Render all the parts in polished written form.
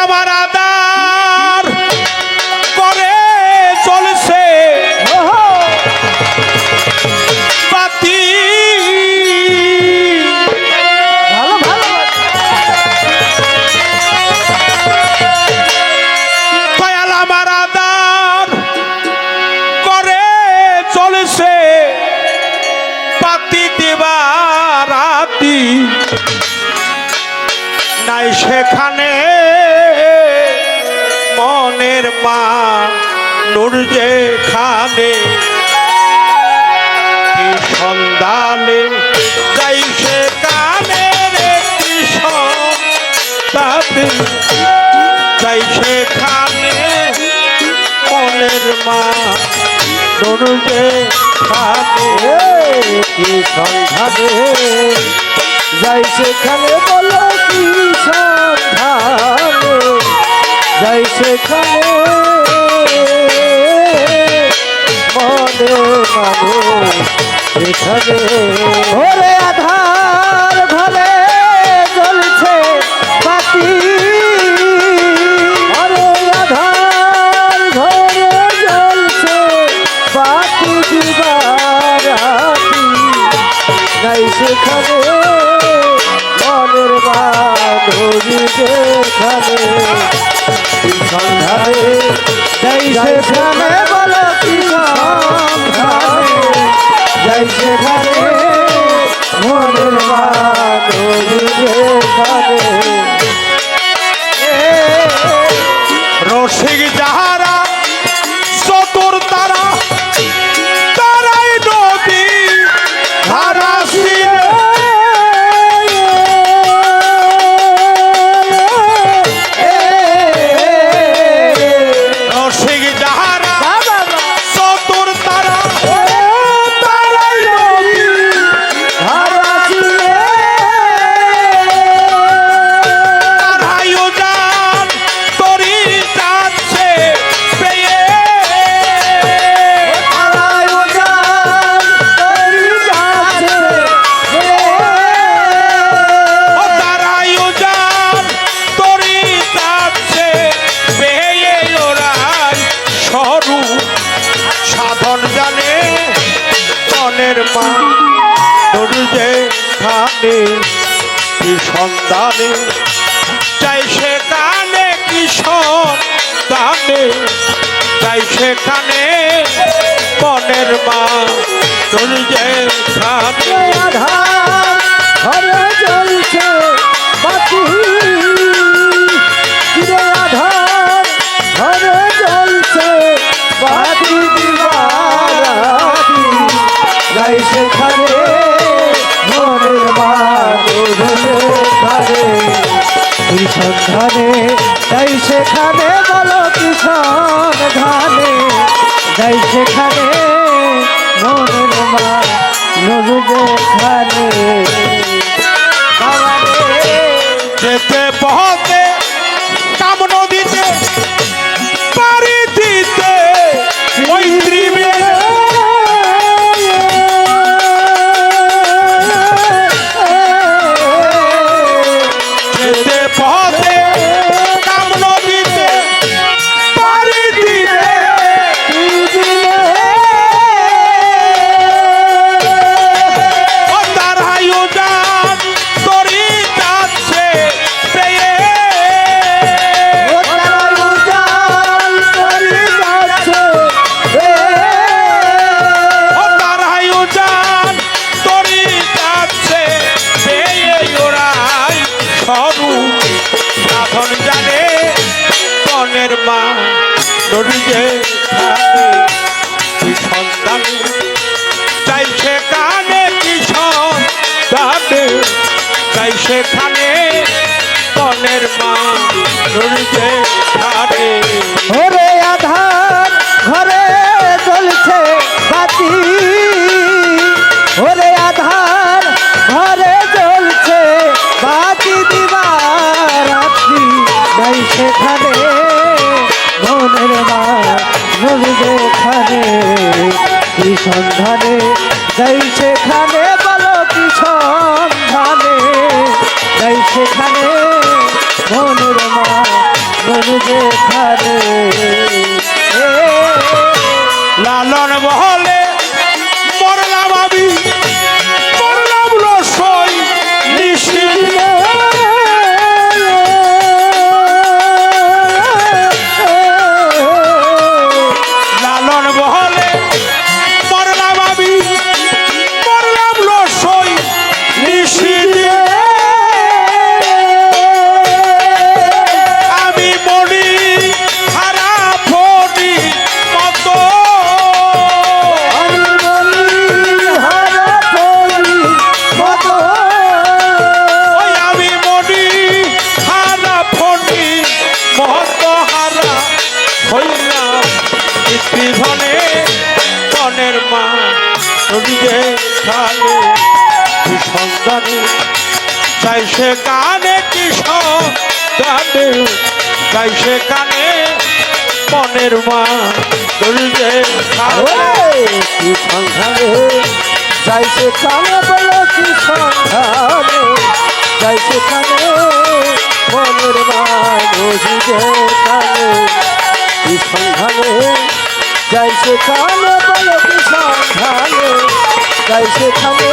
আমার আদার করে চলছে পাতি দয়াল আমার আদার করে চলছে পাতি দিবা রাতি নাই সেখানে মনের মা নূর যেখানে কি সন্ধানে যাই সেখানে রে কি সন্ধানে যাই সেখানে মনের মা নূর যেখানে কি সন্ধানে যাই সেখানে বলো কি সন্ধানে যাই সেখানে মনে মানুষ সেখানে ঘরে আধার ঘরে জ্বলছে বাতি ঘরে আধার ঘরে জ্বলছে বাতি দিবারাতি নাই সেখানে মনের বাঁধবি যেখানে সন্ধানে যাই সেখানে বলো কি সন্ধানে যাই সেখানে মনের বাঁধবি যেখানে রসিক যাহারা চতুর তারা তারাই নদী ধারা ছিলেন রসিক যাহারা চতুর তারা তারাই নদী ধারা ছিলে তারাইও যান তরি যাচ্ছে পেয়ে হারায় যান তরি যাচ্ছে ও তারাইও যান তরি যাচ্ছে পেয়ে ওরাই সরু সাধন জানে মনের মা নূর যেখানে কি সন্ধানে চাই সেখানে কি সন্ধানে চাই সেখানে মনের মা নূর যেখানে আধার ঘরে জ্বলছে বাতি ফিরে আধার ঘরে জ্বলছে বাতি দিবারাতি যাই সেখানে মনের বাঁধবে কি সন্ধানে যাই সেখানে বলো কি সন্ধানে যাই সেখানে মনের মা নজু যেখানে যেতে পথে কাম নদীতে পারি দিতে ওই ত্রিবেণী যেতে পথে কাম নদীতে পারি দিতে ও তারাইও যান তরি যাচ্ছে পেয়ে ও তারাইও যান তরি যাচ্ছে পেয়ে ওরাই সরু সাধন জানে মনের মা নূর যেখানে কি সন্ধানে চাই সেখানে কি সন্ধানে চাই সেখানে মনের মা নূর যেখানে ঘরে আধার ঘরে জ্বলছে বাতি ঘরে আধার ঘরে জ্বলছে বাতি দিবারাত্রি নাই সেখানে মনের মা নূর যেখানে কি সন্ধানে যাই সেখানে বলো কি সন্ধানে যাই সেখানে মনের মা মন যেখানে লালন বহলে মরলাম আমি মরলাম রসই নিশি লালন বহলে মরলাম আমি মরলাম রসই নিশি আমি মনি হারা ফনি মতো আমি বলি হারা পরি কত ওই আমি মনি হারা ফনি মহত হারা হইলাম জীবনে মনের মা নদীতে খালে কি সন্তানে চাই সে কানে কি সন্তানে চাই সে কানে মনের মা নদীতে খালে কি সন্ধানে যাইছে কানে বলো কি সন্ধানে যাইছে কানে মনের মানুষ যে কানে কি সন্ধানে যাইছে কানে বলো কি সন্ধানে যাইছে কানে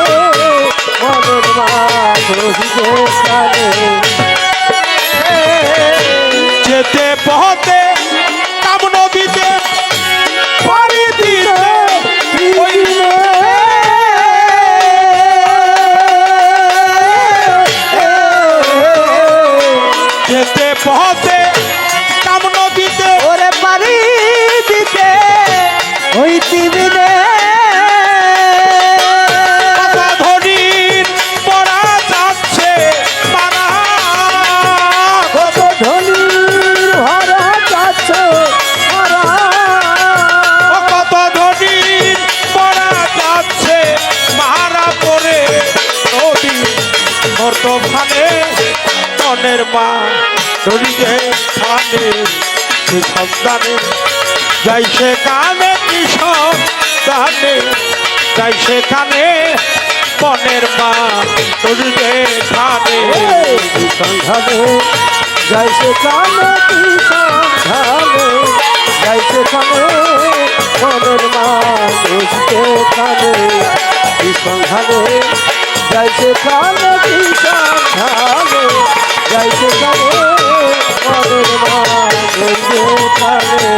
মনের মানুষ যে কানে যেতে পথে কাম নদীতে পাড়ি দিতে ওই যেতে পথে কাম নদীতে ওরে পারি দিতে ওই টিভিতে কথা ধনির পড়া যাচ্ছে পারা কত ধনির ভরা যাচ্ছে ভরা ও কত ধনির পড়া যাচ্ছে মারা পরে নদী বর্তমানে মনের মা ধরিতে খানে সে সন্তানে যাই সেখানে কি সন্তানে যাই সেখানে মনের মা ধরিতে খানে কি সন্ধানে যাইছে কানে কি সন্ধানে যাইছে কানে মনের মানুষকে কানে কি সন্ধানে যাইছে কানে কি সন্ধানে যাইছে কানে মনের মানুষকে কানে